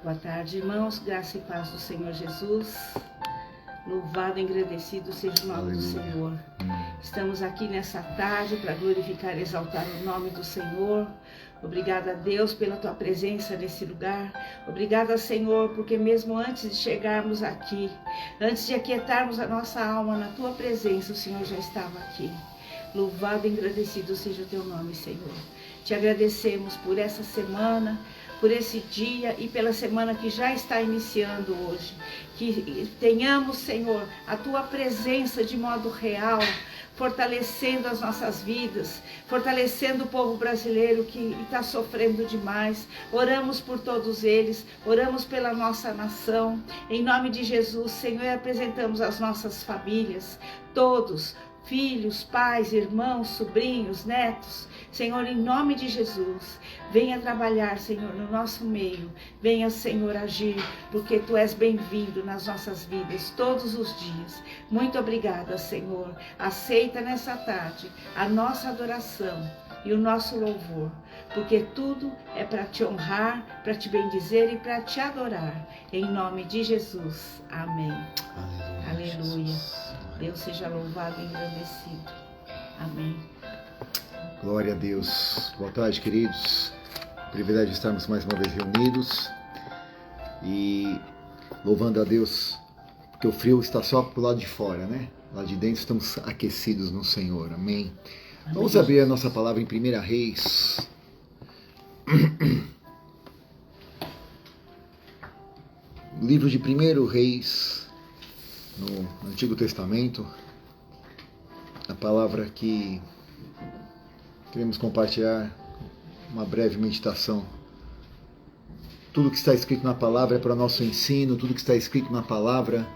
Boa tarde, irmãos. Graça e paz do Senhor Jesus. Louvado e engrandecido seja o nome do Senhor. Estamos aqui nessa tarde para glorificar e exaltar o nome do Senhor. Obrigada a Deus pela tua presença nesse lugar. Obrigada, Senhor, porque mesmo antes de chegarmos aqui, antes de aquietarmos a nossa alma na tua presença, o Senhor já estava aqui. Louvado e engrandecido seja o teu nome, Senhor. Te agradecemos por essa semana, por esse dia e pela semana que já está iniciando hoje. Que tenhamos, Senhor, a tua presença de modo real, fortalecendo as nossas vidas, fortalecendo o povo brasileiro que está sofrendo demais. Oramos por todos eles, oramos pela nossa nação. Em nome de Jesus, Senhor, apresentamos as nossas famílias, todos, filhos, pais, irmãos, sobrinhos, netos. Senhor, em nome de Jesus, venha trabalhar, Senhor, no nosso meio. Venha, Senhor, agir, porque Tu és bem-vindo nas nossas vidas, todos os dias. Muito obrigada, Senhor. Aceita nessa tarde a nossa adoração e o nosso louvor, porque tudo é para Te honrar, para Te bendizer e para Te adorar. Em nome de Jesus. Amém. Aleluia. Aleluia. Deus seja louvado e engrandecido. Amém. Glória a Deus. Boa tarde, queridos. Privilégio de estarmos mais uma vez reunidos e louvando a Deus, porque o frio está só pro lado de fora, né? Lá de dentro estamos aquecidos no Senhor. Amém. Vamos abrir a nossa palavra em 1 Reis. Livro de 1 Reis, no Antigo Testamento. A palavra que queremos compartilhar, uma breve meditação. Tudo que está escrito na palavra é para nosso ensino, tudo que está escrito na palavra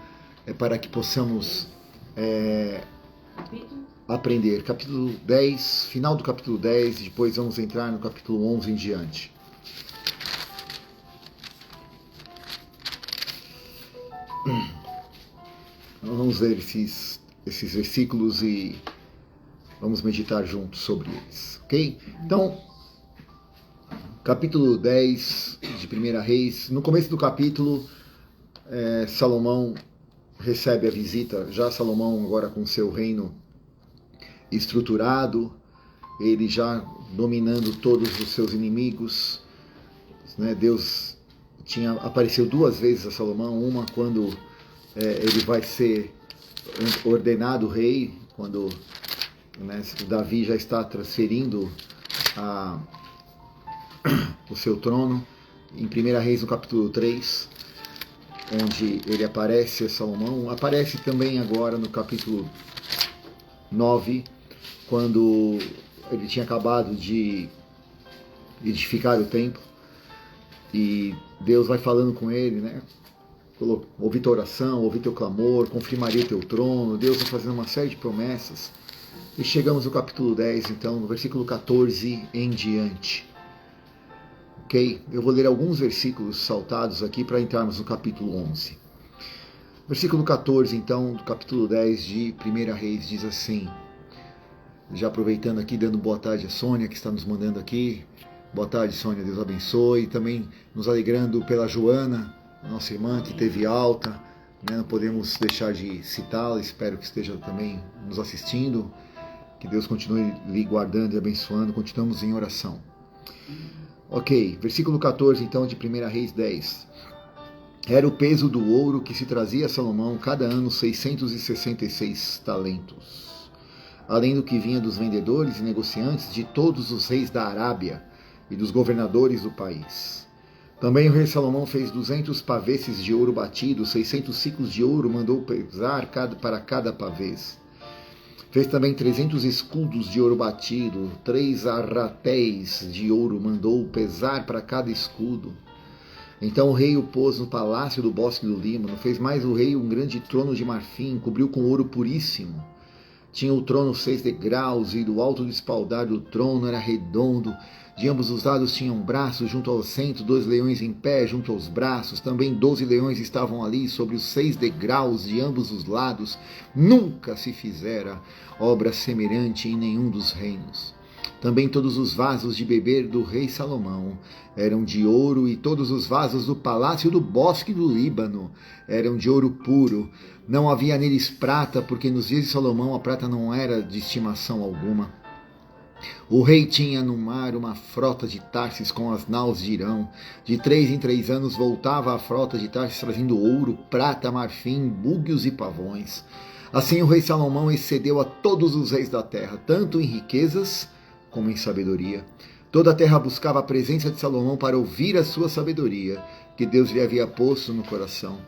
é para que possamos aprender. Capítulo 10, final do capítulo 10, e depois vamos entrar no capítulo 11 em diante. Vamos ler esses versículos e vamos meditar juntos sobre eles, ok? Então, capítulo 10 de 1 Reis. No começo do capítulo, Salomão recebe a visita. Já Salomão agora com seu reino estruturado, ele já dominando todos os seus inimigos, né? Deus apareceu duas vezes a Salomão, uma quando ele vai ser ordenado rei, quando Davi já está transferindo o seu trono, em 1 Reis no capítulo 3, onde ele aparece a Salomão. Aparece também agora no capítulo 9, quando ele tinha acabado de edificar o templo, e Deus vai falando com ele, né? Ouvi tua oração, ouvi teu clamor, confirmaria o teu trono. Deus vai fazendo uma série de promessas. E chegamos no capítulo 10, então, no versículo 14 em diante. Ok? Eu vou ler alguns versículos saltados aqui para entrarmos no capítulo 11. Versículo 14, então, do capítulo 10 de 1 Reis, diz assim. Já aproveitando aqui, dando boa tarde a Sônia, que está nos mandando aqui. Boa tarde, Sônia, Deus abençoe. Também nos alegrando pela Joana, nossa irmã que teve alta, né? Não podemos deixar de citá-la, espero que esteja também nos assistindo, que Deus continue lhe guardando e abençoando. Continuamos em oração. Ok, versículo 14 então de 1 Reis 10. Era o peso do ouro que se trazia a Salomão cada ano 666 talentos, além do que vinha dos vendedores e negociantes de todos os reis da Arábia e dos governadores do país. Também o rei Salomão fez 200 paveses de ouro batido, 600 ciclos de ouro mandou pesar para cada pavês. Fez também 300 escudos de ouro batido, 3 arratéis de ouro mandou pesar para cada escudo. Então o rei o pôs no palácio do Bosque do Líbano. Fez mais o rei um grande trono de marfim, cobriu com ouro puríssimo. Tinha o trono 6 degraus, e do alto do espaldar do trono era redondo. De ambos os lados tinham braços junto ao centro, 2 leões em pé junto aos braços. Também 12 leões estavam ali sobre os 6 degraus de ambos os lados. Nunca se fizera obra semelhante em nenhum dos reinos. Também todos os vasos de beber do rei Salomão eram de ouro, e todos os vasos do palácio do bosque do Líbano eram de ouro puro. Não havia neles prata, porque nos dias de Salomão a prata não era de estimação alguma. O rei tinha no mar uma frota de Tarsis com as naus de Irão. De 3 em 3 anos voltava a frota de Tarsis trazendo ouro, prata, marfim, búzios e pavões. Assim o rei Salomão excedeu a todos os reis da terra, tanto em riquezas como em sabedoria. Toda a terra buscava a presença de Salomão para ouvir a sua sabedoria, que Deus lhe havia posto no coração.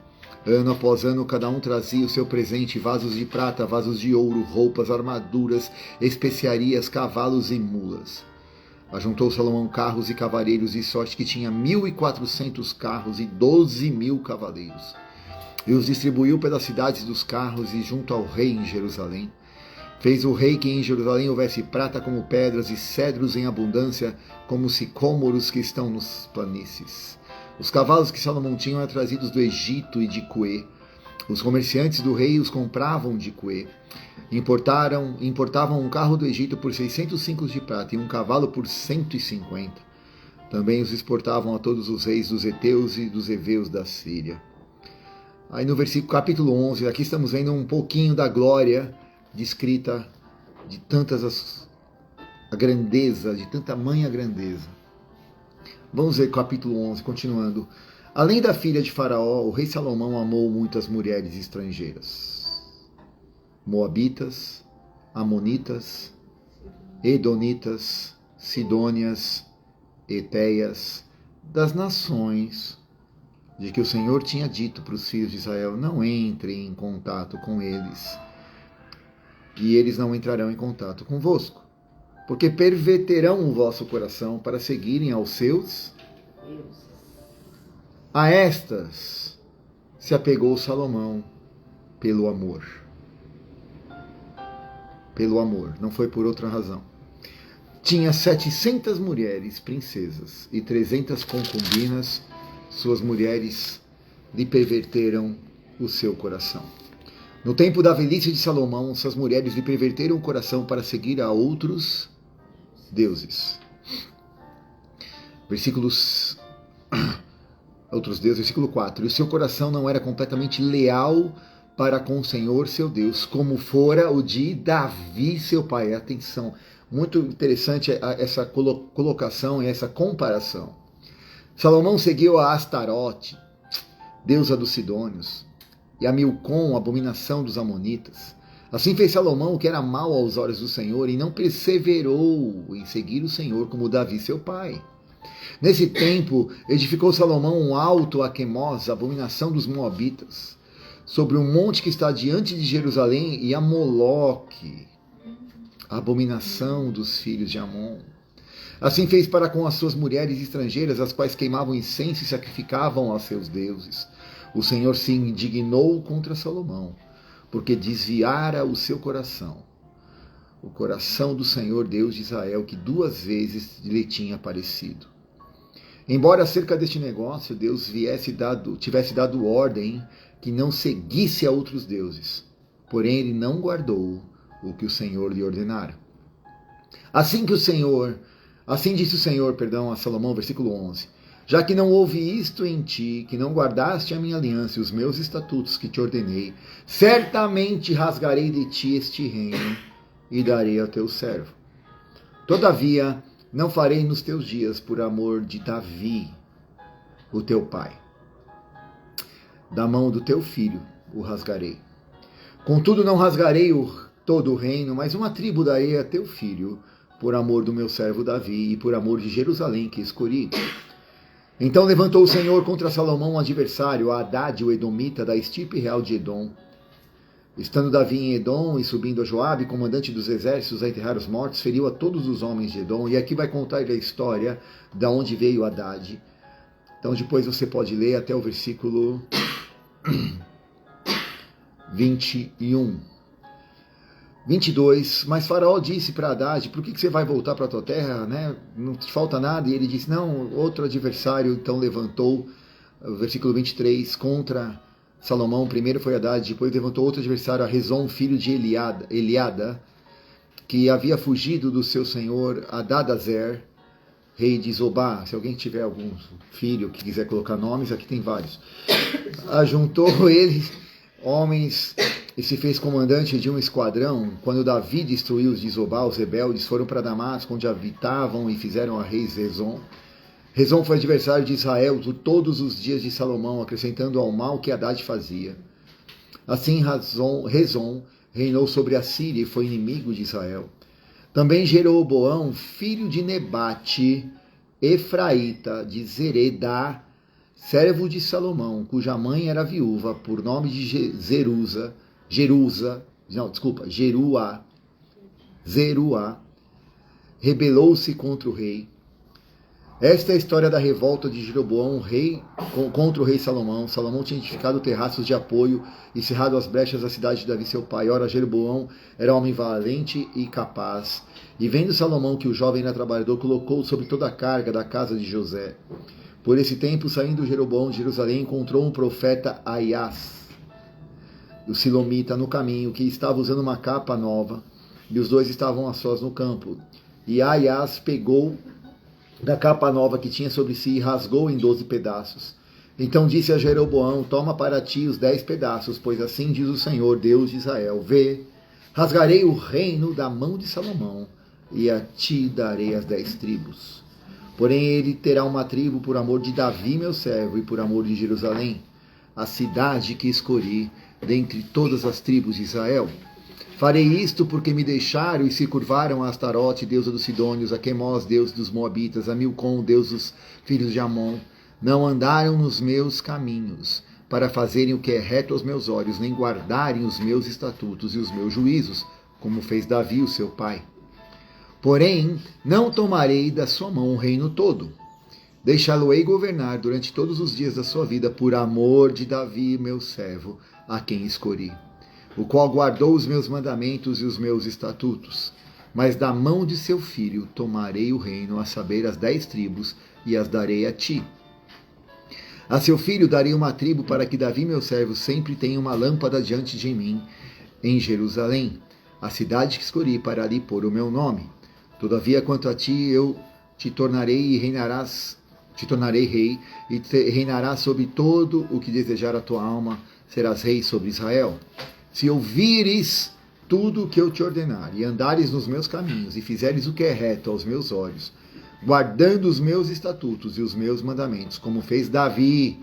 Ano após ano, cada um trazia o seu presente: vasos de prata, vasos de ouro, roupas, armaduras, especiarias, cavalos e mulas. Ajuntou Salomão carros e cavaleiros, de sorte que tinha 1.400 carros e 12.000 cavaleiros. E os distribuiu pelas cidades dos carros e junto ao rei em Jerusalém. Fez o rei que em Jerusalém houvesse prata como pedras e cedros em abundância, como sicômoros que estão nos planícies. Os cavalos que Salomão tinha eram trazidos do Egito e de Cuê. Os comerciantes do rei os compravam de Cuê. Importavam um carro do Egito por 600 ciclos de prata e um cavalo por 150. Também os exportavam a todos os reis dos heteus e dos heveus da Síria. Aí no capítulo 11, aqui estamos vendo um pouquinho da glória descrita de a grandeza, de tamanha grandeza. Vamos ver capítulo 11, continuando. Além da filha de Faraó, o rei Salomão amou muitas mulheres estrangeiras. Moabitas, Amonitas, Edonitas, Sidônias, Eteias, das nações de que o Senhor tinha dito para os filhos de Israel: não entrem em contato com eles, e eles não entrarão em contato convosco, porque perverterão o vosso coração para seguirem aos seus. A estas se apegou Salomão pelo amor. Pelo amor, não foi por outra razão. Tinha 700 mulheres princesas e 300 concubinas. Suas mulheres lhe perverteram o seu coração. No tempo da velhice de Salomão, suas mulheres lhe perverteram o coração para seguir a outros deuses. Outros deuses, versículo 4. E o seu coração não era completamente leal para com o Senhor seu Deus, como fora o de Davi seu pai. Atenção, muito interessante essa colocação e essa comparação. Salomão seguiu a Astarote, deusa dos Sidônios, e a Milcom, abominação dos Amonitas. Assim fez Salomão o que era mal aos olhos do Senhor, e não perseverou em seguir o Senhor como Davi seu pai. Nesse tempo, edificou Salomão um alto a Quemós, abominação dos Moabitas, sobre um monte que está diante de Jerusalém, e a Moloque, a abominação dos filhos de Amon. Assim fez para com as suas mulheres estrangeiras, as quais queimavam incenso e sacrificavam aos seus deuses. O Senhor se indignou contra Salomão, porque desviara o seu coração, o coração do Senhor Deus de Israel, que 2 vezes lhe tinha aparecido. Embora acerca deste negócio Deus tivesse dado ordem que não seguisse a outros deuses, porém ele não guardou o que o Senhor lhe ordenara. Assim disse o Senhor, a Salomão, versículo 11: já que não houve isto em ti, que não guardaste a minha aliança e os meus estatutos que te ordenei, certamente rasgarei de ti este reino e darei ao teu servo. Todavia, não farei nos teus dias por amor de Davi, o teu pai. Da mão do teu filho o rasgarei. Contudo, não rasgarei todo o reino, mas uma tribo darei a teu filho, por amor do meu servo Davi e por amor de Jerusalém que escolhi. Então levantou o Senhor contra Salomão um adversário, a Haddad, o edomita, da estirpe real de Edom. Estando Davi em Edom e subindo a Joabe, comandante dos exércitos, a enterrar os mortos, feriu a todos os homens de Edom. E aqui vai contar a história de onde veio Haddad. Então depois você pode ler até o versículo 21. 22, mas Faraó disse para Haddad: por que você vai voltar para a tua terra, né? Não te falta nada. E ele disse: não, outro adversário então levantou, versículo 23, contra Salomão. Primeiro foi Haddad, depois levantou outro adversário, a Rezon, filho de Eliada, que havia fugido do seu senhor Adadazer, rei de Zobá. Se alguém tiver algum filho que quiser colocar nomes, aqui tem vários. Ajuntou ele homens e se fez comandante de um esquadrão. Quando Davi destruiu os de Zobá, os rebeldes foram para Damasco, onde habitavam, e fizeram a rei Rezon. Rezon foi adversário de Israel todos os dias de Salomão, acrescentando ao mal que Haddad fazia. Assim Rezon reinou sobre a Síria e foi inimigo de Israel. Também Jeroboão, filho de Nebate, Efraíta de Zereda, servo de Salomão, cuja mãe era viúva, por nome de Zeruá, rebelou-se contra o rei. Esta é a história da revolta de Jeroboão, contra o rei Salomão. Salomão tinha edificado terraços de apoio e cerrado as brechas da cidade de Davi, seu pai. Ora, Jeroboão era homem valente e capaz. E vendo Salomão que o jovem era trabalhador, colocou sobre toda a carga da casa de José. Por esse tempo, saindo Jeroboão de Jerusalém, encontrou um profeta Aias, o Silomita, no caminho, que estava usando uma capa nova, e os dois estavam a sós no campo. E Aias pegou da capa nova que tinha sobre si e rasgou em 12 pedaços. Então disse a Jeroboão: toma para ti os 10 pedaços, pois assim diz o Senhor, Deus de Israel: vê, rasgarei o reino da mão de Salomão, e a ti darei as 10 tribos. Porém ele terá uma tribo por amor de Davi, meu servo, e por amor de Jerusalém, a cidade que escolhi dentre todas as tribos de Israel. Farei isto porque me deixaram e se curvaram a Astarote, deusa dos Sidônios, a Quemós, deus dos Moabitas, a Milcom, deus dos filhos de Amon. Não andaram nos meus caminhos, para fazerem o que é reto aos meus olhos, nem guardarem os meus estatutos e os meus juízos, como fez Davi, o seu pai. Porém, não tomarei da sua mão o reino todo. Deixá-lo-ei governar durante todos os dias da sua vida, por amor de Davi, meu servo, a quem escolhi, o qual guardou os meus mandamentos e os meus estatutos. Mas da mão de seu filho tomarei o reino, a saber, as 10 tribos, e as darei a ti. A seu filho darei uma tribo, para que Davi, meu servo, sempre tenha uma lâmpada diante de mim, em Jerusalém, a cidade que escolhi para ali pôr o meu nome. Todavia, quanto a ti, eu te tornarei rei, e reinarás sobre todo o que desejar a tua alma, serás rei sobre Israel. Se ouvires tudo o que eu te ordenar, e andares nos meus caminhos, e fizeres o que é reto aos meus olhos, guardando os meus estatutos e os meus mandamentos, como fez Davi,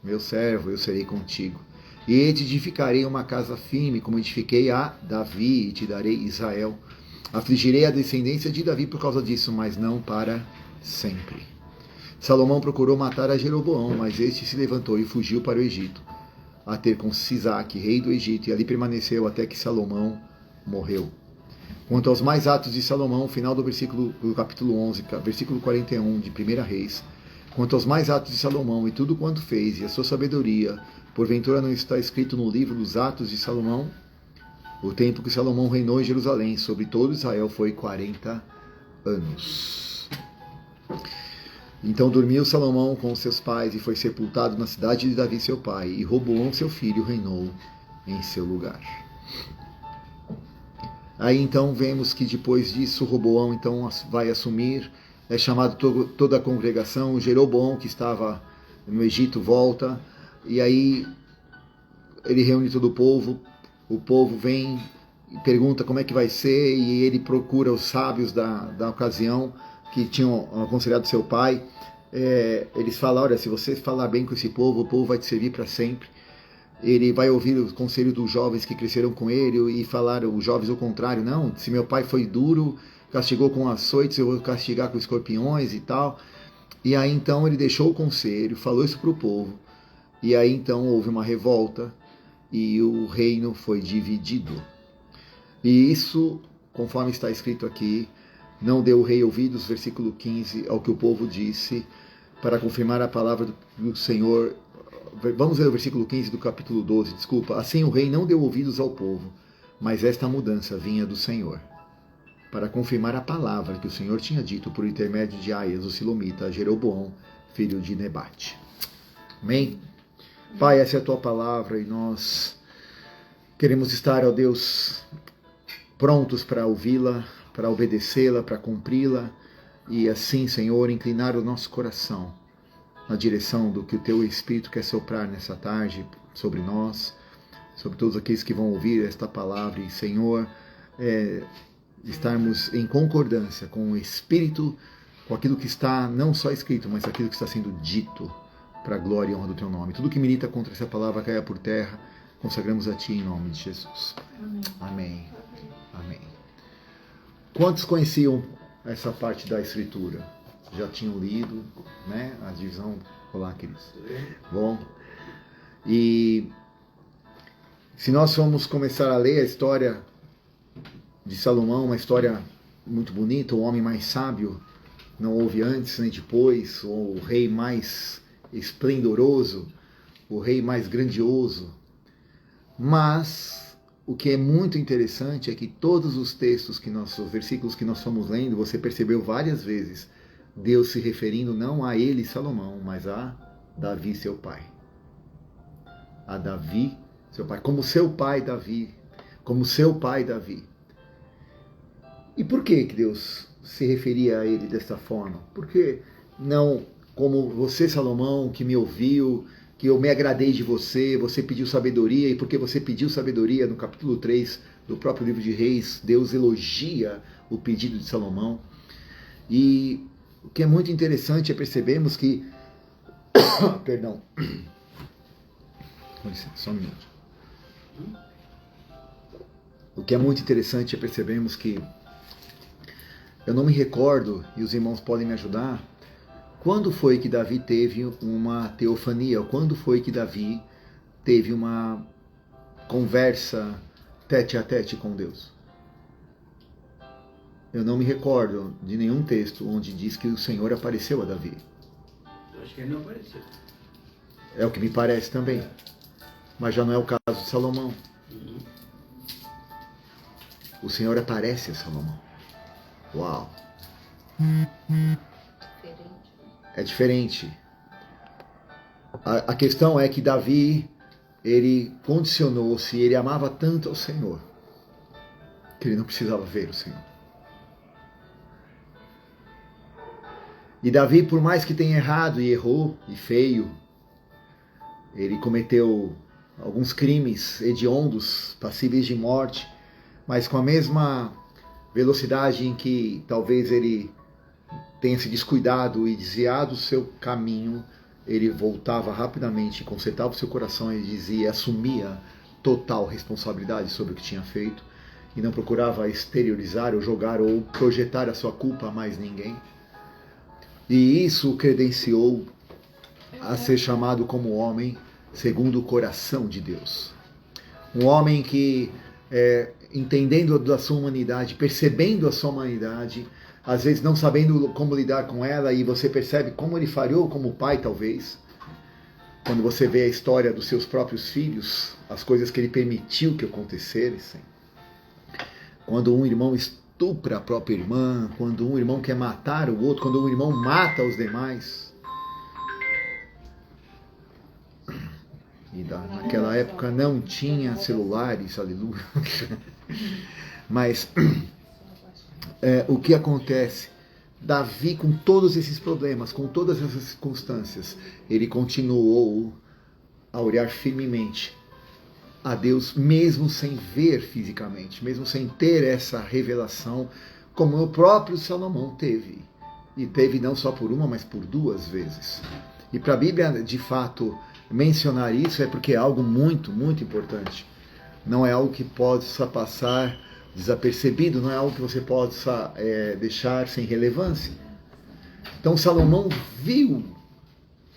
meu servo, eu serei contigo. E te edificarei uma casa firme, como edifiquei a Davi, e te darei Israel. Afligirei a descendência de Davi por causa disso, mas não para sempre. Salomão procurou matar a Jeroboão, mas este se levantou e fugiu para o Egito, a ter com Sisaque, rei do Egito, e ali permaneceu até que Salomão morreu. Quanto aos mais atos de Salomão, final do capítulo 11, versículo 41 de 1 Reis, quanto aos mais atos de Salomão e tudo quanto fez, e a sua sabedoria, porventura não está escrito no livro dos atos de Salomão? O tempo que Salomão reinou em Jerusalém sobre todo Israel foi 40 anos. Então dormiu Salomão com seus pais e foi sepultado na cidade de Davi, seu pai, e Roboão, seu filho, reinou em seu lugar. Aí então vemos que depois disso Roboão então vai assumir, é chamado toda a congregação, Jeroboão, que estava no Egito, volta, e aí ele reúne todo o povo vem e pergunta como é que vai ser, e ele procura os sábios da ocasião, que tinham aconselhado seu pai. Eles falam: olha, se você falar bem com esse povo, o povo vai te servir para sempre. Ele vai ouvir o conselho dos jovens que cresceram com ele e falar, os jovens, o contrário: não, se meu pai foi duro, castigou com açoites, eu vou castigar com escorpiões e tal. E aí então ele deixou o conselho, falou isso para o povo, e aí então houve uma revolta e o reino foi dividido. E isso, conforme está escrito aqui, não deu o rei ouvidos, versículo 15, ao que o povo disse, para confirmar a palavra do Senhor. Vamos ler o versículo 15 do capítulo 12, desculpa. Assim o rei não deu ouvidos ao povo, mas esta mudança vinha do Senhor, para confirmar a palavra que o Senhor tinha dito por intermédio de Aias, o Silomita, a Jeroboão, filho de Nebate. Amém? Pai, essa é a tua palavra e nós queremos estar, ó Deus, prontos para ouvi-la, para obedecê-la, para cumpri-la, e assim, Senhor, inclinar o nosso coração na direção do que o Teu Espírito quer soprar nessa tarde sobre nós, sobre todos aqueles que vão ouvir esta palavra, e, Senhor, estarmos em concordância com o Espírito, com aquilo que está não só escrito, mas aquilo que está sendo dito, para a glória e honra do Teu nome. Tudo que milita contra essa palavra caia por terra, consagramos a Ti em nome de Jesus. Amém. Amém. Quantos conheciam essa parte da Escritura? Já tinham lido, né? A divisão. Olá, queridos. Bom, e se nós formos começar a ler a história de Salomão, uma história muito bonita, o homem mais sábio, não houve antes nem depois, o rei mais esplendoroso, o rei mais grandioso. Mas o que é muito interessante é que todos os textos os versículos que nós fomos lendo, você percebeu várias vezes Deus se referindo não a ele, Salomão, mas a Davi, seu pai. A Davi, seu pai, como seu pai Davi, como seu pai Davi. E por que Deus se referia a ele dessa forma? Porque não como você, Salomão, que me ouviu, que eu me agradei de você, você pediu sabedoria, e porque você pediu sabedoria, no capítulo 3 do próprio livro de Reis, Deus elogia o pedido de Salomão. E o que é muito interessante é percebermos que... Perdão. Com licença, só um minuto. O que é muito interessante é percebermos que eu não me recordo, e os irmãos podem me ajudar, quando foi que Davi teve uma teofania? Quando foi que Davi teve uma conversa tete a tete com Deus? Eu não me recordo de nenhum texto onde diz que o Senhor apareceu a Davi. Eu acho que ele não apareceu. É o que me parece também. Mas já não é o caso de Salomão. O Senhor aparece a Salomão. Uau! É diferente. A questão é que Davi, ele condicionou-se, ele amava tanto ao Senhor, que ele não precisava ver o Senhor. E Davi, por mais que tenha errado, e errou, e feio, ele cometeu alguns crimes hediondos, passíveis de morte, mas com a mesma velocidade em que talvez ele tenha se descuidado e desviado o seu caminho, ele voltava rapidamente, consertava o seu coração e dizia, assumia total responsabilidade sobre o que tinha feito e não procurava exteriorizar ou jogar ou projetar a sua culpa a mais ninguém. E isso o credenciou a ser chamado como homem segundo o coração de Deus. Um homem que, entendendo da sua humanidade, percebendo a sua humanidade, às vezes não sabendo como lidar com ela, e você percebe como ele falhou como pai, talvez, quando você vê a história dos seus próprios filhos, as coisas que ele permitiu que acontecessem. Quando um irmão estupra a própria irmã, quando um irmão quer matar o outro, quando um irmão mata os demais. E naquela época não tinha celulares, aleluia. Mas o que acontece? Davi, com todos esses problemas, com todas essas circunstâncias, ele continuou a olhar firmemente a Deus, mesmo sem ver fisicamente, mesmo sem ter essa revelação, como o próprio Salomão teve. E teve não só por uma, mas por duas vezes. E para a Bíblia, de fato, mencionar isso é porque é algo muito, muito importante. Não é algo que possa passar desapercebido, não é algo que você possa deixar sem relevância. Então Salomão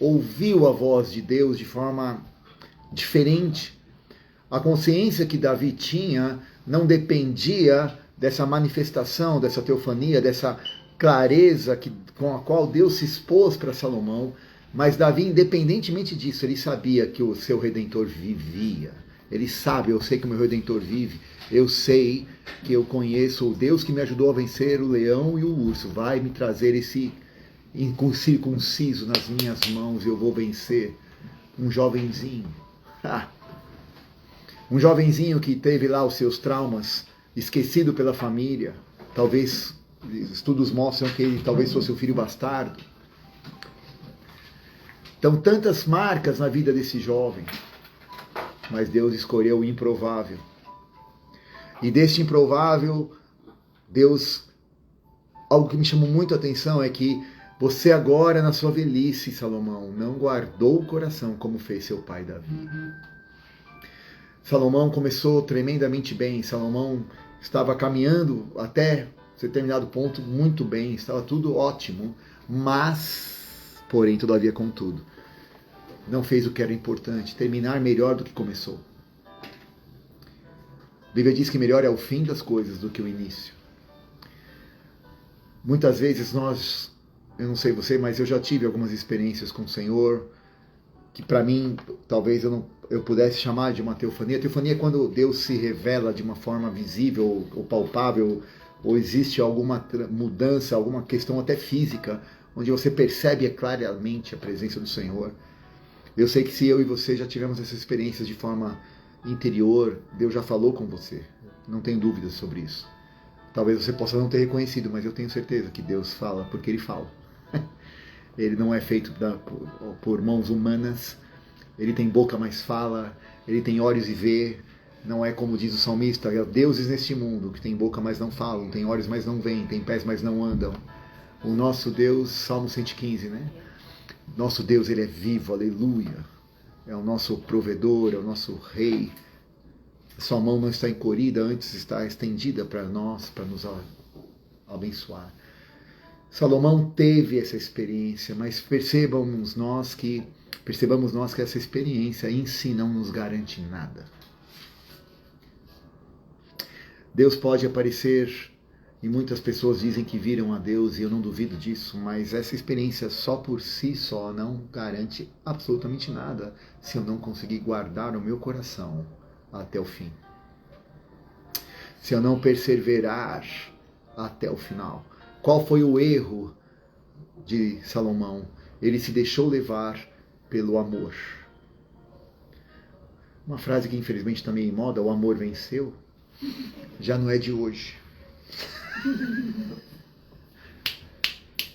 ouviu a voz de Deus de forma diferente. A consciência que Davi tinha não dependia dessa manifestação, dessa teofania, dessa clareza com a qual Deus se expôs para Salomão, mas Davi, independentemente disso, ele sabia que o seu Redentor vivia. Ele sabe, eu sei que o meu Redentor vive, eu sei que eu conheço o Deus que me ajudou a vencer o leão e o urso, vai me trazer esse incircunciso nas minhas mãos e eu vou vencer. Um jovenzinho. Um jovenzinho que teve lá os seus traumas esquecido pela família. Talvez, estudos mostram que ele talvez fosse o filho bastardo. Então, tantas marcas na vida desse jovem. Mas Deus escolheu o improvável. E deste improvável, Deus... Algo que me chamou muito a atenção é que você agora, na sua velhice, Salomão, não guardou o coração como fez seu pai Davi. Salomão começou tremendamente bem. Salomão estava caminhando até determinado ponto muito bem. Estava tudo ótimo. Mas, porém, todavia, contudo, não fez o que era importante. Terminar melhor do que começou. A Bíblia diz que melhor é o fim das coisas do que o início. Muitas vezes nós, eu não sei você, mas eu já tive algumas experiências com o Senhor, que para mim, talvez eu pudesse chamar de uma teofania. A teofania é quando Deus se revela de uma forma visível ou palpável, ou existe alguma mudança, alguma questão até física, onde você percebe claramente a presença do Senhor. Eu sei que se eu e você já tivemos essas experiências de forma interior, Deus já falou com você. Não tenho dúvidas sobre isso. Talvez você possa não ter reconhecido, mas eu tenho certeza que Deus fala, porque Ele fala. Ele não é feito por mãos humanas. Ele tem boca, mas fala. Ele tem olhos e vê. Não é como diz o salmista, deuses neste mundo, que tem boca, mas não falam, tem olhos, mas não veem, tem pés, mas não andam. O nosso Deus, Salmo 115, né? Nosso Deus, Ele é vivo, aleluia. É o nosso provedor, é o nosso rei. Sua mão não está encolhida, antes está estendida para nós, para nos abençoar. Salomão teve essa experiência, mas percebamos nós que essa experiência em si não nos garante nada. Deus pode aparecer, e muitas pessoas dizem que viram a Deus, e eu não duvido disso, mas essa experiência só por si só não garante absolutamente nada se eu não conseguir guardar o meu coração até o fim. Se eu não perseverar até o final. Qual foi o erro de Salomão? Ele se deixou levar pelo amor. Uma frase que infelizmente está meio em moda, o amor venceu, já não é de hoje.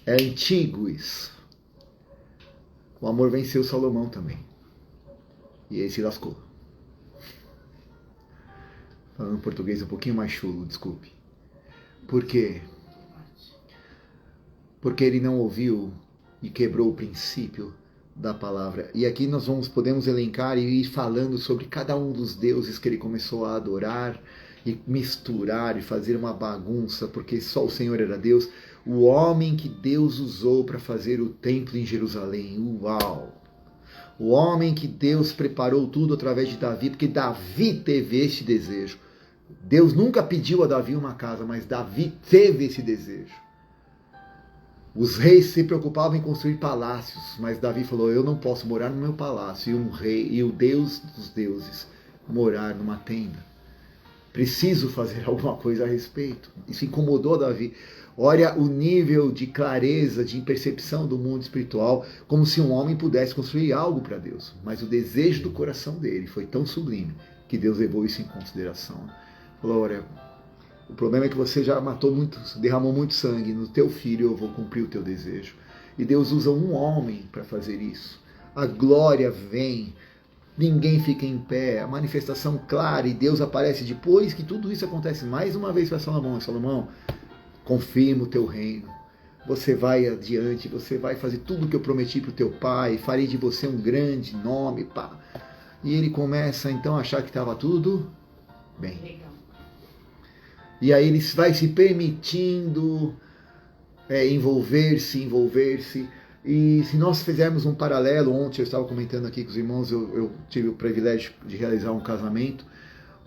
É antigo isso. O amor venceu Salomão também. E ele se lascou. Falando português um pouquinho mais chulo, desculpe. Por quê? Porque ele não ouviu e quebrou o princípio da palavra. E aqui nós podemos elencar e ir falando sobre cada um dos deuses que ele começou a adorar e misturar e fazer uma bagunça, porque só o Senhor era Deus. O homem que Deus usou para fazer o templo em Jerusalém. Uau! O homem que Deus preparou tudo através de Davi, porque Davi teve este desejo. Deus nunca pediu a Davi uma casa, mas Davi teve esse desejo. Os reis se preocupavam em construir palácios, mas Davi falou, eu não posso morar no meu palácio, e um rei, e o Deus dos deuses, morar numa tenda. Preciso fazer alguma coisa a respeito. Isso incomodou Davi. Olha o nível de clareza, de percepção do mundo espiritual, como se um homem pudesse construir algo para Deus. Mas o desejo do coração dele foi tão sublime que Deus levou isso em consideração. Falou, olha, o problema é que você já derramou muito sangue no teu filho, eu vou cumprir o teu desejo. E Deus usa um homem para fazer isso. A glória vem, ninguém fica em pé, a manifestação clara, e Deus aparece depois que tudo isso acontece mais uma vez para Salomão. Salomão, confirma o teu reino, você vai adiante, você vai fazer tudo o que eu prometi para o teu pai, farei de você um grande nome. Pá. E ele começa então a achar que estava tudo bem. Legal. E aí ele vai se permitindo envolver-se. E se nós fizermos um paralelo, ontem eu estava comentando aqui com os irmãos, eu tive o privilégio de realizar um casamento,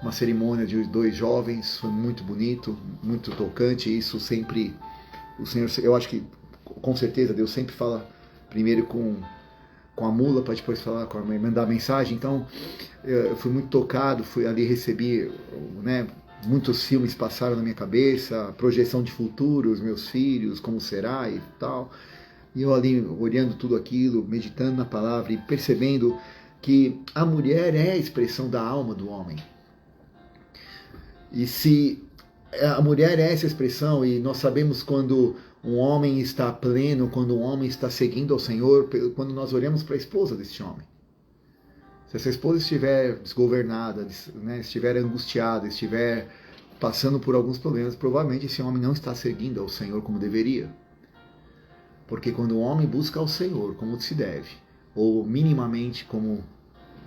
uma cerimônia de 2 jovens, foi muito bonito, muito tocante. Isso sempre, o Senhor, eu acho que com certeza Deus sempre fala primeiro com a mula, para depois falar com a mãe, mandar a mensagem. Então eu fui muito tocado, fui ali, recebi, né, muitos filmes passaram na minha cabeça, projeção de futuro, os meus filhos, como será e tal. E eu ali olhando tudo aquilo, meditando na palavra e percebendo que a mulher é a expressão da alma do homem. E se a mulher é essa expressão, e nós sabemos quando um homem está pleno, quando um homem está seguindo ao Senhor, quando nós olhamos para a esposa deste homem. Se essa esposa estiver desgovernada, né, estiver angustiada, estiver passando por alguns problemas, provavelmente esse homem não está seguindo ao Senhor como deveria. Porque quando o homem busca ao Senhor como se deve, ou minimamente como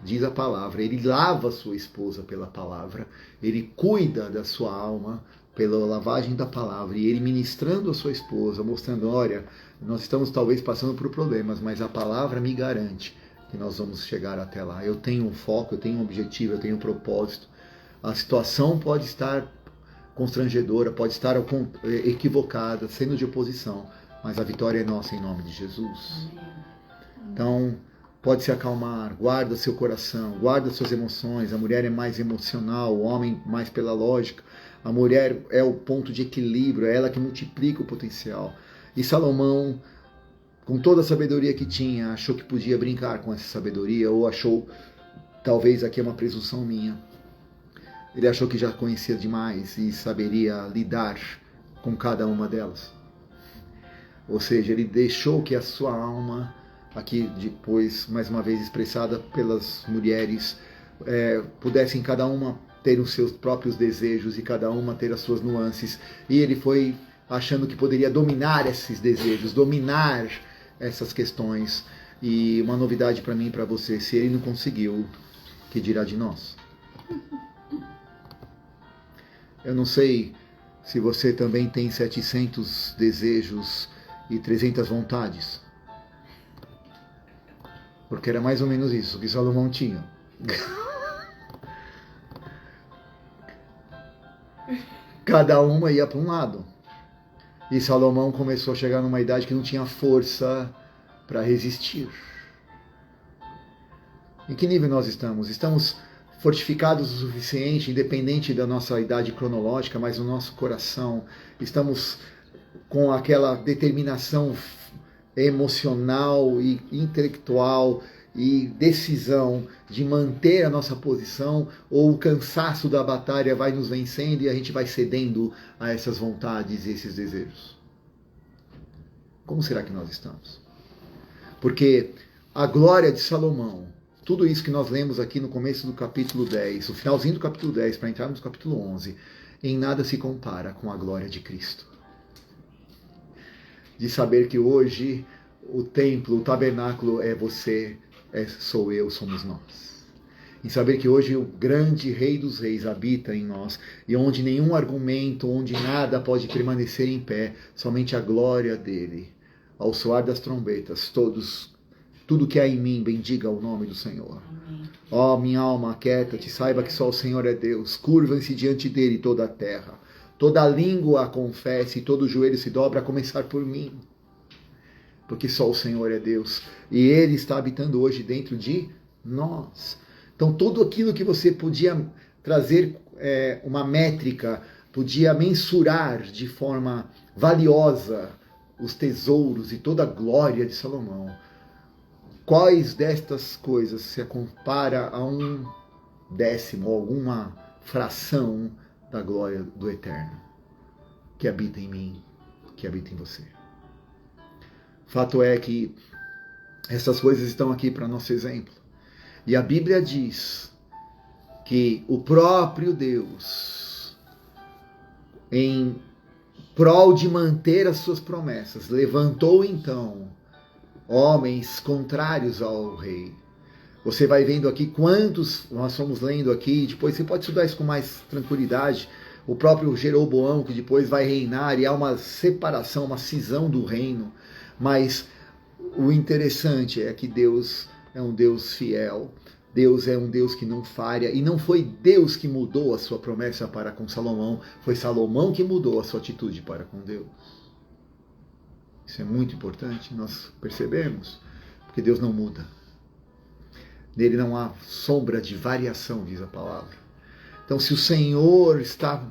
diz a palavra, ele lava a sua esposa pela palavra, ele cuida da sua alma pela lavagem da palavra, e ele ministrando a sua esposa, mostrando, olha, nós estamos talvez passando por problemas, mas a palavra me garante que nós vamos chegar até lá. Eu tenho um foco, eu tenho um objetivo, eu tenho um propósito. A situação pode estar constrangedora, pode estar equivocada, sendo de oposição, mas a vitória é nossa em nome de Jesus. Então, pode se acalmar, guarda seu coração, guarda suas emoções. A mulher é mais emocional, o homem mais pela lógica. A mulher é o ponto de equilíbrio, é ela que multiplica o potencial. E Salomão, com toda a sabedoria que tinha, achou que podia brincar com essa sabedoria, ou achou, talvez aqui é uma presunção minha, ele achou que já conhecia demais e saberia lidar com cada uma delas. Ou seja, ele deixou que a sua alma, aqui depois, mais uma vez expressada pelas mulheres, pudessem cada uma ter os seus próprios desejos e cada uma ter as suas nuances. E ele foi achando que poderia dominar esses desejos, dominar essas questões. E uma novidade para mim e para você, se ele não conseguiu, que dirá de nós? Eu não sei se você também tem 700 desejos e 300 vontades. Porque era mais ou menos isso que Salomão tinha. Cada uma ia para um lado. E Salomão começou a chegar numa idade que não tinha força para resistir. Em que nível nós estamos? Estamos fortificados o suficiente, independente da nossa idade cronológica, mas no nosso coração. Estamos com aquela determinação emocional e intelectual e decisão de manter a nossa posição, ou o cansaço da batalha vai nos vencendo e a gente vai cedendo a essas vontades e esses desejos? Como será que nós estamos? Porque a glória de Salomão, tudo isso que nós lemos aqui no começo do capítulo 10, o finalzinho do capítulo 10, para entrarmos no capítulo 11, em nada se compara com a glória de Cristo. De saber que hoje o templo, o tabernáculo é você, sou eu, somos nós. Em saber que hoje o grande Rei dos Reis habita em nós, e onde nenhum argumento, onde nada pode permanecer em pé, somente a glória dele. Ao soar das trombetas, tudo que há em mim, bendiga o nome do Senhor. Ó, minha alma, aquieta-te, saiba que só o Senhor é Deus. Curva-se diante dele toda a terra. Toda língua a confesse e todo joelho se dobra, a começar por mim. Porque só o Senhor é Deus. E Ele está habitando hoje dentro de nós. Então tudo aquilo que você podia trazer uma métrica, podia mensurar de forma valiosa os tesouros e toda a glória de Salomão, quais destas coisas se compara a um décimo, alguma fração da glória do Eterno, que habita em mim, que habita em você? Fato é que essas coisas estão aqui para nosso exemplo. E a Bíblia diz que o próprio Deus, em prol de manter as suas promessas, levantou então homens contrários ao rei. Você vai vendo aqui quantos nós fomos lendo aqui, depois você pode estudar isso com mais tranquilidade. O próprio Jeroboão, que depois vai reinar, e há uma separação, uma cisão do reino. Mas o interessante é que Deus é um Deus fiel. Deus é um Deus que não falha. E não foi Deus que mudou a sua promessa para com Salomão. Foi Salomão que mudou a sua atitude para com Deus. Isso é muito importante, nós percebemos. Porque Deus não muda. Nele não há sombra de variação, diz a palavra. Então, se o Senhor está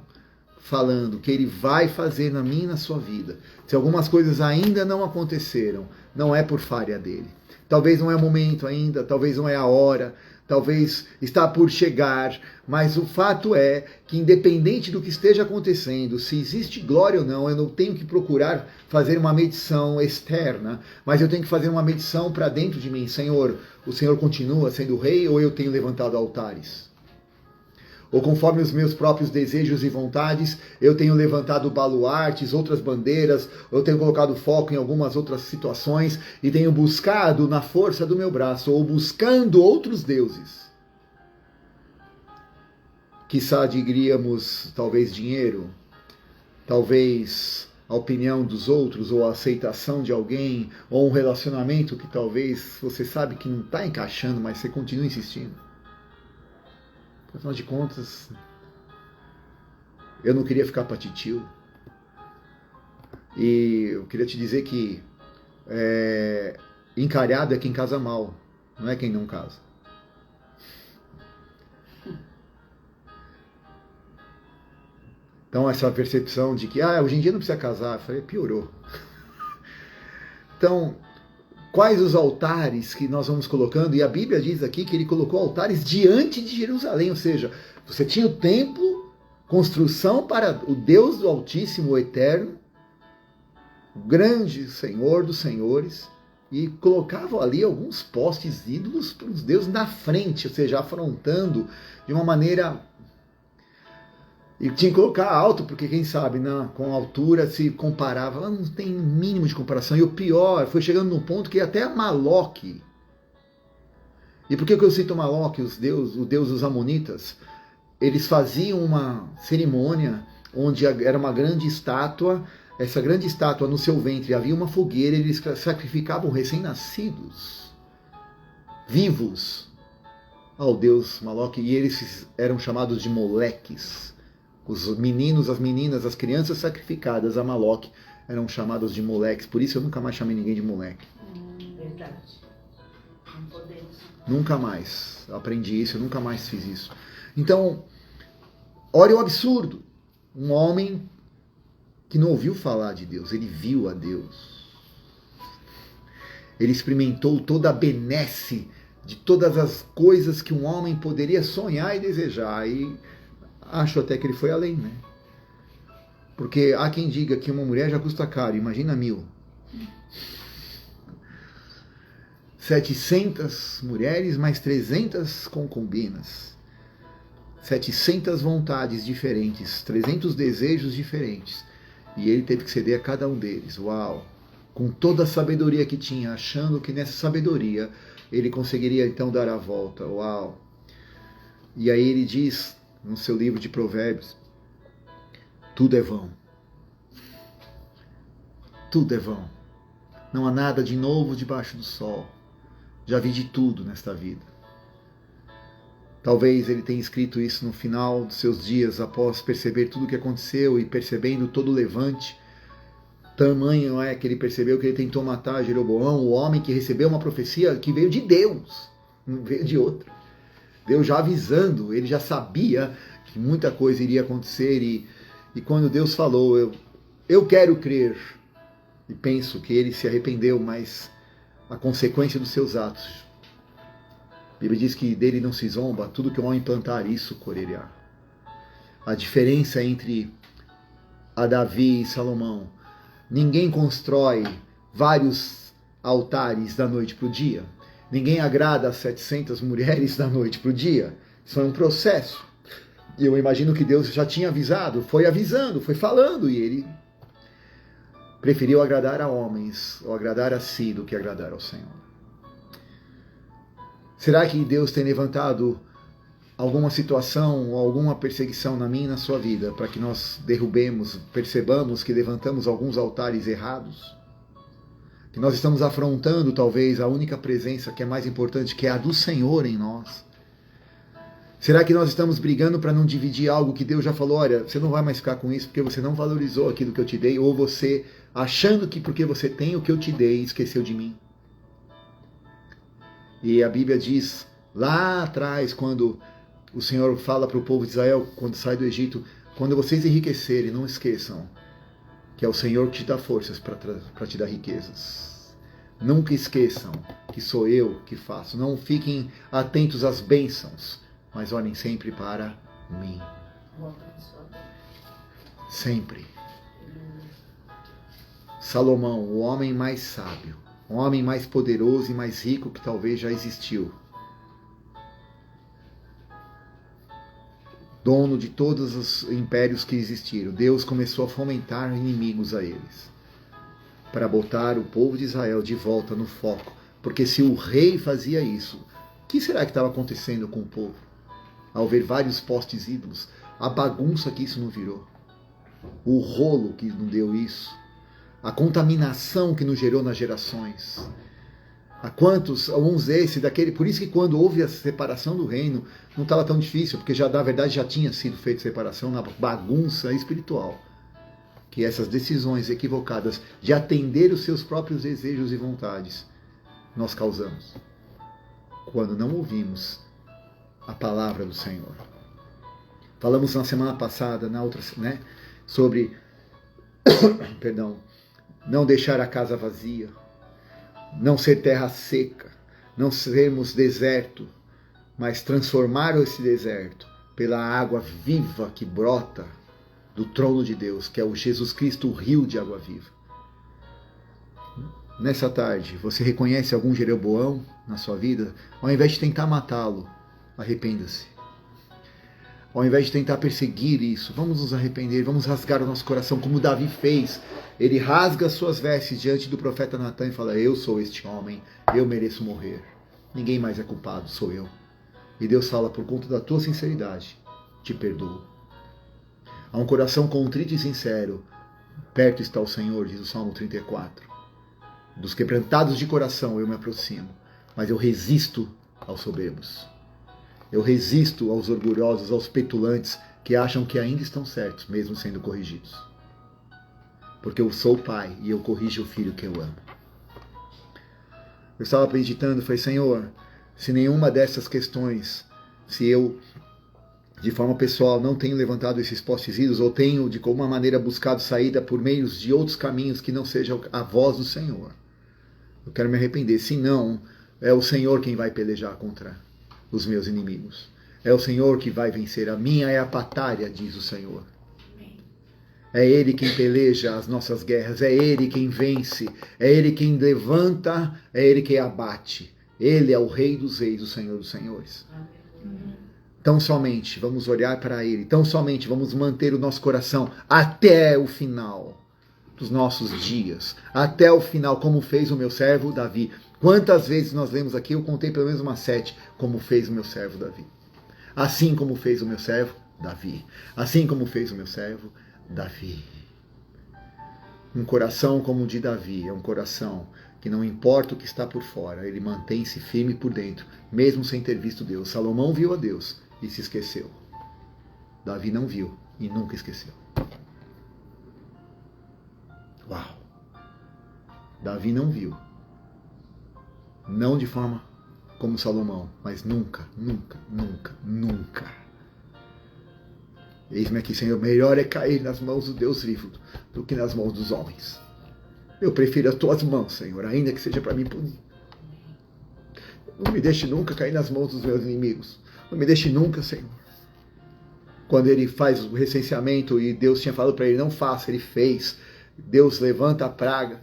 falando que Ele vai fazer na minha e na sua vida, se algumas coisas ainda não aconteceram, não é por falha dele. talvez não é o momento ainda, talvez não é a hora, talvez está por chegar, mas o fato é que independente do que esteja acontecendo, se existe glória ou não, eu não tenho que procurar fazer uma medição externa, mas eu tenho que fazer uma medição para dentro de mim. Senhor, o Senhor continua sendo rei ou eu tenho levantado altares? Ou conforme os meus próprios desejos e vontades, eu tenho levantado baluartes, outras bandeiras, eu tenho colocado foco em algumas outras situações e tenho buscado na força do meu braço, ou buscando outros deuses. Quiçá diríamos, talvez dinheiro, talvez a opinião dos outros, ou a aceitação de alguém, ou um relacionamento que talvez você sabe que não está encaixando, mas você continua insistindo. Afinal de contas, eu não queria ficar para titio. E eu queria te dizer que encalhado é quem casa mal, não é quem não casa. Então essa percepção de que hoje em dia não precisa casar, eu falei, piorou. Então, quais os altares que nós vamos colocando? E a Bíblia diz aqui que ele colocou altares diante de Jerusalém, ou seja, você tinha o templo, construção para o Deus do Altíssimo, o Eterno, o grande Senhor dos Senhores, e colocavam ali alguns postes ídolos para os deuses na frente, ou seja, afrontando de uma maneira... E tinha que colocar alto, porque quem sabe, com a altura se comparava, não tem mínimo de comparação. E o pior, foi chegando num ponto que até Maloque. E por que eu cito Maloque, o deus dos Amonitas? Eles faziam uma cerimônia onde era uma grande estátua. Essa grande estátua, no seu ventre havia uma fogueira, eles sacrificavam recém-nascidos, vivos, ao deus Maloque. E eles eram chamados de moleques. Os meninos, as meninas, as crianças sacrificadas a Maloque eram chamados de moleques. Por isso eu nunca mais chamei ninguém de moleque. Verdade. Não podemos. Nunca mais aprendi isso, eu nunca mais fiz isso. Então, olha o absurdo. Um homem que não ouviu falar de Deus, ele viu a Deus. Ele experimentou toda a benesse de todas as coisas que um homem poderia sonhar e desejar. E acho até que ele foi além, né? Porque há quem diga que uma mulher já custa caro, imagina 1000. 700 mulheres mais 300 concubinas. 700 vontades diferentes, 300 desejos diferentes. E ele teve que ceder a cada um deles. Uau! Com toda a sabedoria que tinha, achando que nessa sabedoria ele conseguiria então dar a volta. Uau! E aí ele diz no seu livro de Provérbios, tudo é vão. Tudo é vão. Não há nada de novo debaixo do sol. Já vi de tudo nesta vida. Talvez ele tenha escrito isso no final dos seus dias, após perceber tudo o que aconteceu e percebendo todo o levante. Tamanho é que ele percebeu que ele tentou matar Jeroboão, o homem que recebeu uma profecia que veio de Deus, não veio de outro. Deus já avisando, ele já sabia que muita coisa iria acontecer e quando Deus falou, eu quero crer, e penso que ele se arrependeu, mas a consequência dos seus atos. A Bíblia diz que dele não se zomba, tudo que o homem plantar, isso colherá. A diferença entre a Davi e Salomão, ninguém constrói vários altares da noite para o dia. Ninguém agrada as 700 mulheres da noite para o dia. Isso foi um processo. E eu imagino que Deus já tinha avisado, foi avisando, foi falando, e ele preferiu agradar a homens, ou agradar a si, do que agradar ao Senhor. Será que Deus tem levantado alguma situação ou alguma perseguição na minha e na sua vida para que nós derrubemos, percebamos que levantamos alguns altares errados? Que nós estamos afrontando talvez a única presença que é mais importante, que é a do Senhor em nós? Será que nós estamos brigando para não dividir algo que Deus já falou, olha, você não vai mais ficar com isso porque você não valorizou aquilo que eu te dei, ou você, achando que porque você tem o que eu te dei, esqueceu de mim? E a Bíblia diz, lá atrás, quando o Senhor fala para o povo de Israel, quando sai do Egito, quando vocês enriquecerem, não esqueçam que é o Senhor que te dá forças para te dar riquezas. Nunca esqueçam que sou eu que faço. Não fiquem atentos às bênçãos, mas olhem sempre para mim. Sempre. Salomão, o homem mais sábio, o homem mais poderoso e mais rico que talvez já existiu. Dono de todos os impérios que existiram. Deus começou a fomentar inimigos a eles, para botar o povo de Israel de volta no foco. Porque se o rei fazia isso, o que será que estava acontecendo com o povo? Ao ver vários postes ídolos, a bagunça que isso não virou, o rolo que não deu isso, a contaminação que nos gerou nas gerações. A quantos, uns esse, daquele. Por isso que quando houve a separação do reino, não estava tão difícil, porque já na verdade já tinha sido feita separação na bagunça espiritual. Que essas decisões equivocadas de atender os seus próprios desejos e vontades nós causamos quando não ouvimos a palavra do Senhor. Falamos na semana passada, na outra, né, sobre perdão, não deixar a casa vazia, não ser terra seca, não sermos deserto, mas transformar esse deserto pela água viva que brota do trono de Deus, que é o Jesus Cristo, o rio de água viva. Nessa tarde, você reconhece algum Jeroboão na sua vida? Ao invés de tentar matá-lo, arrependa-se. Ao invés de tentar perseguir isso, vamos nos arrepender, vamos rasgar o nosso coração, como Davi fez. Ele rasga as suas vestes diante do profeta Natan e fala: eu sou este homem, eu mereço morrer. Ninguém mais é culpado, sou eu. E Deus fala: por conta da tua sinceridade, te perdoo. A um coração contrito e sincero, perto está o Senhor, diz o Salmo 34. Dos quebrantados de coração eu me aproximo, mas eu resisto aos soberbos. Eu resisto aos orgulhosos, aos petulantes, que acham que ainda estão certos, mesmo sendo corrigidos. Porque eu sou o pai e eu corrijo o filho que eu amo. Eu estava meditando, falei: Senhor, se nenhuma dessas questões, se eu, de forma pessoal, não tenho levantado esses postes ídolos, ou tenho, de alguma maneira, buscado saída por meios de outros caminhos que não seja a voz do Senhor, eu quero me arrepender. Se não, é o Senhor quem vai pelejar contra os meus inimigos. É o Senhor que vai vencer. A minha é a batalha, diz o Senhor. É Ele quem peleja as nossas guerras. É Ele quem vence. É Ele quem levanta. É Ele quem abate. Ele é o Rei dos Reis, o Senhor dos Senhores. Tão somente vamos olhar para Ele. Tão somente vamos manter o nosso coração até o final dos nossos dias. Até o final, como fez o meu servo Davi. Quantas vezes nós lemos aqui, eu contei pelo menos umas 7, como fez o meu servo Davi. Assim como fez o meu servo Davi. Assim como fez o meu servo Davi. Um coração como o de Davi é um coração que não importa o que está por fora, ele mantém-se firme por dentro, mesmo sem ter visto Deus. Salomão viu a Deus e se esqueceu. Davi não viu e nunca esqueceu. Uau! Davi não viu. Não de forma como Salomão, mas nunca, nunca, nunca, nunca. Eis-me aqui, Senhor, melhor é cair nas mãos do Deus vivo do que nas mãos dos homens. Eu prefiro as tuas mãos, Senhor, ainda que seja para mim punir. Não me deixe nunca cair nas mãos dos meus inimigos. Não me deixe nunca, Senhor. Quando ele faz o recenseamento e Deus tinha falado para ele: não faça, ele fez. Deus levanta a praga.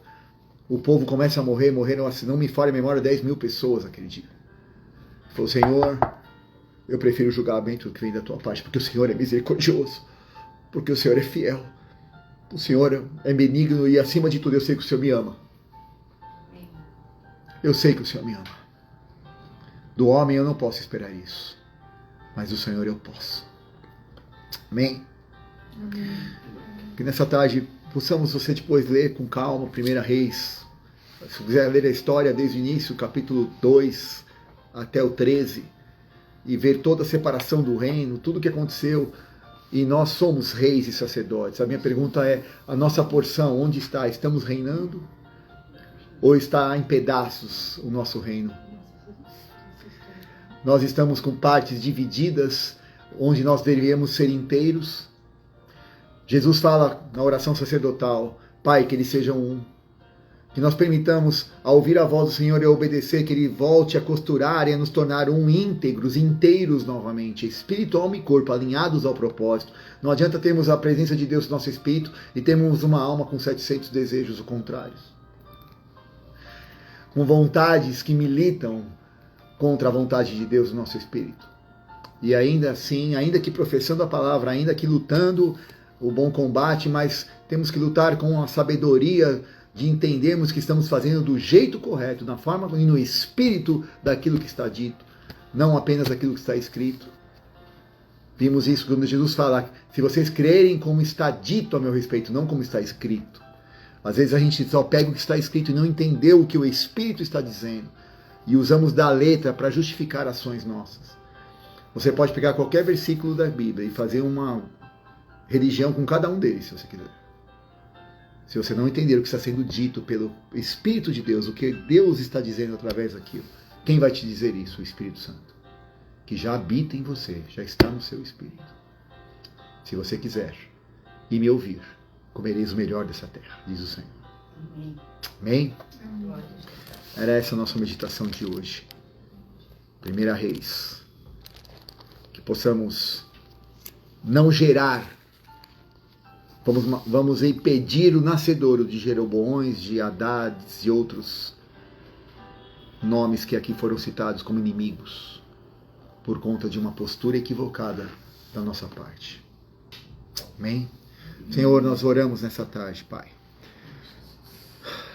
O povo começa a morrer, morreram, se não me falha a memória, 10.000 pessoas naquele dia. Ele falou: Senhor, eu prefiro julgar bem tudo que vem da tua parte, porque o Senhor é misericordioso, porque o Senhor é fiel, o Senhor é benigno e, acima de tudo, eu sei que o Senhor me ama. Eu sei que o Senhor me ama. Do homem eu não posso esperar isso, mas do Senhor eu posso. Amém? Amém. Que nessa tarde possamos você depois ler com calma 1 Reis. Se quiser ler a história desde o início, capítulo 2 até o 13, e ver toda a separação do reino, tudo o que aconteceu, e nós somos reis e sacerdotes. A minha pergunta é: a nossa porção onde está? Estamos reinando? Ou está em pedaços o nosso reino? Nós estamos com partes divididas, onde nós deveríamos ser inteiros. Jesus fala na oração sacerdotal: Pai, que eles sejam um. Que nós permitamos, ao ouvir a voz do Senhor e a obedecer, que Ele volte a costurar e a nos tornar íntegros, inteiros novamente, espírito, alma e corpo, alinhados ao propósito. Não adianta termos a presença de Deus no nosso espírito e termos uma alma com 700 desejos ou contrários. Com vontades que militam contra a vontade de Deus no nosso espírito. E ainda assim, ainda que professando a palavra, ainda que lutando o bom combate, mas temos que lutar com a sabedoria de entendermos que estamos fazendo do jeito correto, na forma e no espírito daquilo que está dito, não apenas daquilo que está escrito. Vimos isso quando Jesus fala, se vocês crerem como está dito a meu respeito, não como está escrito. Às vezes a gente só pega o que está escrito e não entendeu o que o Espírito está dizendo. E usamos da letra para justificar ações nossas. Você pode pegar qualquer versículo da Bíblia e fazer uma religião com cada um deles, se você quiser. Se você não entender o que está sendo dito pelo Espírito de Deus, o que Deus está dizendo através daquilo, quem vai te dizer isso? O Espírito Santo, que já habita em você, já está no seu Espírito. Se você quiser e me ouvir, comereis o melhor dessa terra, diz o Senhor. Amém? Amém? Era essa a nossa meditação de hoje. 1 Reis. Que possamos não gerar. Vamos impedir o nascedouro de Jeroboões, de Hadades e outros nomes que aqui foram citados como inimigos, por conta de uma postura equivocada da nossa parte. Amém? Senhor, nós oramos nessa tarde, Pai.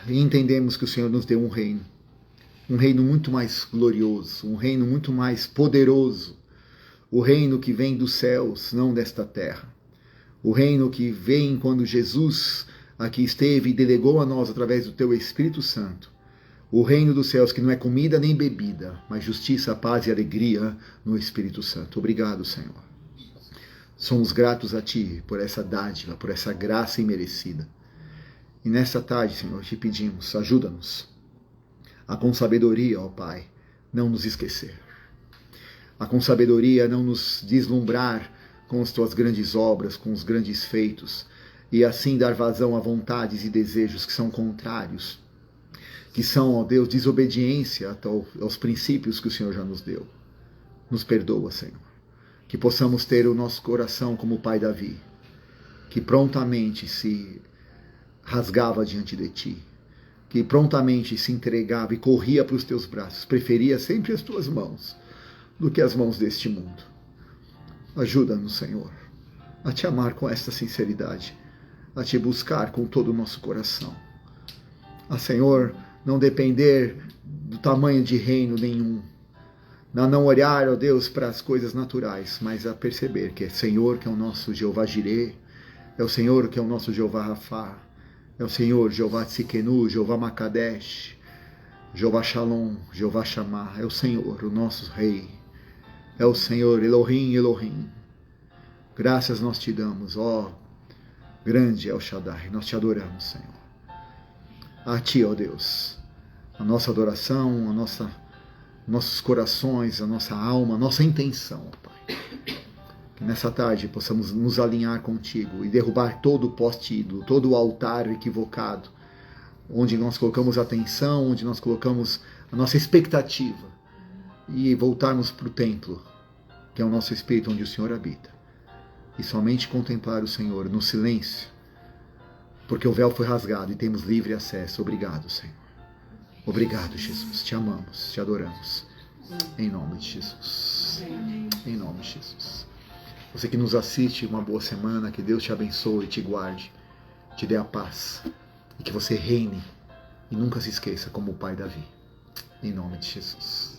E entendemos que o Senhor nos deu um reino muito mais glorioso, um reino muito mais poderoso, o reino que vem dos céus, não desta terra. O reino que vem quando Jesus aqui esteve e delegou a nós através do Teu Espírito Santo. O reino dos céus que não é comida nem bebida, mas justiça, paz e alegria no Espírito Santo. Obrigado, Senhor. Somos gratos a Ti por essa dádiva, por essa graça imerecida. E nesta tarde, Senhor, te pedimos, ajuda-nos a com sabedoria, ó Pai, não nos esquecer. A com sabedoria não nos deslumbrar com as Tuas grandes obras, com os grandes feitos, e assim dar vazão a vontades e desejos que são contrários, que são, ó Deus, desobediência aos princípios que o Senhor já nos deu. Nos perdoa, Senhor. Que possamos ter o nosso coração como o pai Davi, que prontamente se rasgava diante de Ti, que prontamente se entregava e corria para os Teus braços, preferia sempre as Tuas mãos do que as mãos deste mundo. Ajuda-nos, Senhor, a Te amar com esta sinceridade, a Te buscar com todo o nosso coração. A, Senhor, não depender do tamanho de reino nenhum, a não olhar, ó Deus, para as coisas naturais, mas a perceber que é Senhor que é o nosso Jeová Jireh, é o Senhor que é o nosso Jeová Rafá, é o Senhor Jeová Tsikenu, Jeová Makadesh, Jeová Shalom, Jeová Shammah, é o Senhor, o nosso Rei, é o Senhor Elohim, Elohim. Graças nós Te damos, ó grande El Shaddai, nós Te adoramos, Senhor. A Ti, ó Deus, a nossa adoração, nossos corações, a nossa alma, a nossa intenção, ó Pai. Que nessa tarde possamos nos alinhar contigo e derrubar todo o poste-ídolo, todo o altar equivocado, onde nós colocamos atenção, onde nós colocamos a nossa expectativa, e voltarmos para o templo, que é o nosso espírito onde o Senhor habita, e somente contemplar o Senhor no silêncio, porque o véu foi rasgado e temos livre acesso. Obrigado, Senhor. Obrigado, Jesus. Te amamos, Te adoramos. Em nome de Jesus. Em nome de Jesus. Você que nos assiste, uma boa semana, que Deus te abençoe e te guarde, te dê a paz, e que você reine e nunca se esqueça como o pai Davi. Em nome de Jesus.